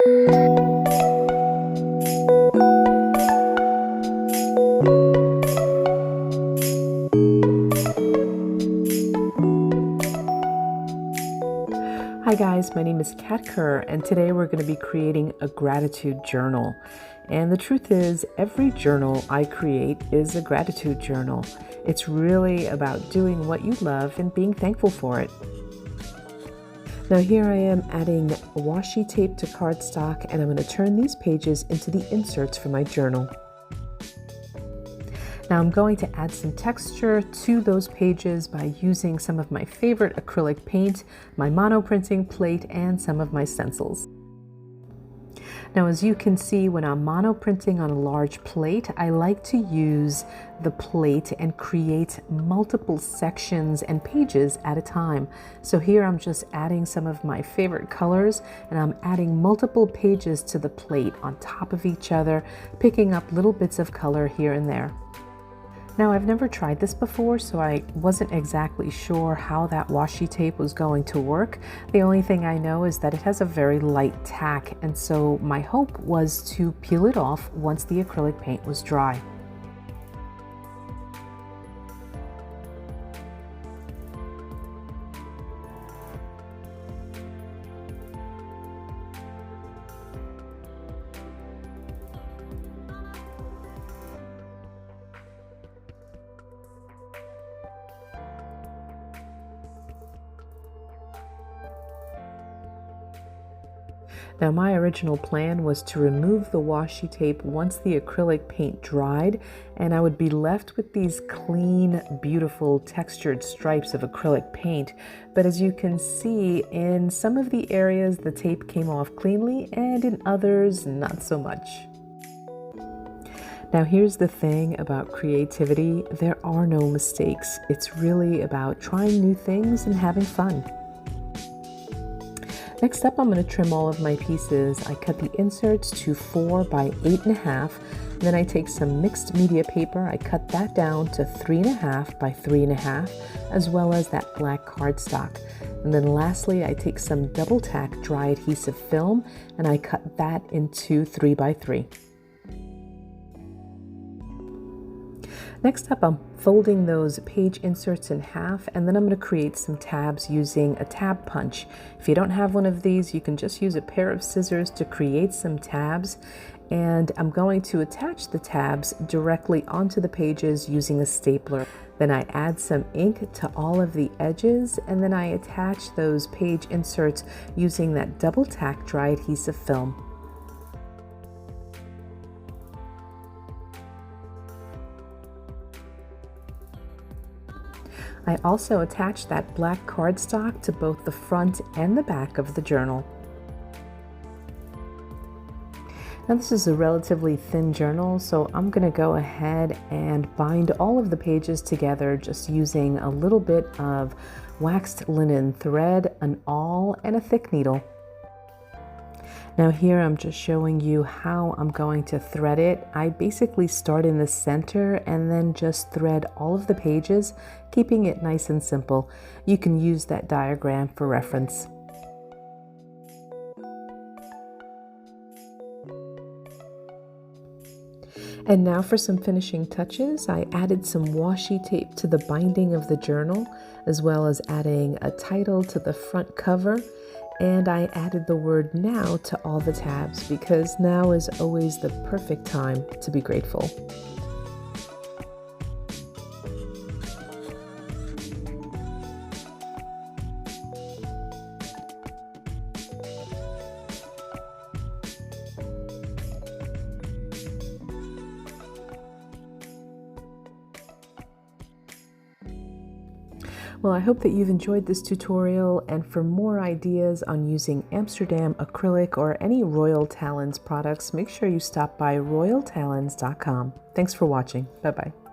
Hi guys, my name is Kat Kerr, and today we're going to be creating a gratitude journal. And the truth is, every journal I create is a gratitude journal. It's really about doing what you love and being thankful for it. Now here I am adding washi tape to cardstock, and I'm going to turn these pages into the inserts for my journal. Now I'm going to add some texture to those pages by using some of my favorite acrylic paint, my mono printing plate, and some of my stencils. Now as you can see, when I'm mono printing on a large plate, I like to use the plate and create multiple sections and pages at a time. So here I'm just adding some of my favorite colors, and I'm adding multiple pages to the plate on top of each other, picking up little bits of color here and there. Now I've never tried this before, so I wasn't exactly sure how that washi tape was going to work. The only thing I know is that it has a very light tack, and so my hope was to peel it off once the acrylic paint was dry. Now my original plan was to remove the washi tape once the acrylic paint dried, and I would be left with these clean, beautiful textured stripes of acrylic paint. But as you can see, in some of the areas the tape came off cleanly, and in others not so much. Now here's the thing about creativity, there are no mistakes. It's really about trying new things and having fun. Next up, I'm going to trim all of my pieces. I cut the inserts to 4 by 8.5. Then I take some mixed media paper. I cut that down to 3.5 by 3.5, as well as that black cardstock. And then lastly, I take some double tack dry adhesive film, and I cut that into 3 by 3. Next up, I'm folding those page inserts in half, and then I'm going to create some tabs using a tab punch. If you don't have one of these, you can just use a pair of scissors to create some tabs. And I'm going to attach the tabs directly onto the pages using a stapler. Then I add some ink to all of the edges, and then I attach those page inserts using that double tack dry adhesive film. I also attach that black cardstock to both the front and the back of the journal. Now this is a relatively thin journal, so I'm going to go ahead and bind all of the pages together just using a little bit of waxed linen thread, an awl, and a thick needle. Now here I'm just showing you how I'm going to thread it. I basically start in the center and then just thread all of the pages, keeping it nice and simple. You can use that diagram for reference. And now for some finishing touches. I added some washi tape to the binding of the journal, as well as adding a title to the front cover. And I added the word now to all the tabs because now is always the perfect time to be grateful. Well, I hope that you've enjoyed this tutorial, and for more ideas on using Amsterdam acrylic or any Royal Talens products, make sure you stop by royaltalens.com. Thanks for watching. Bye-bye.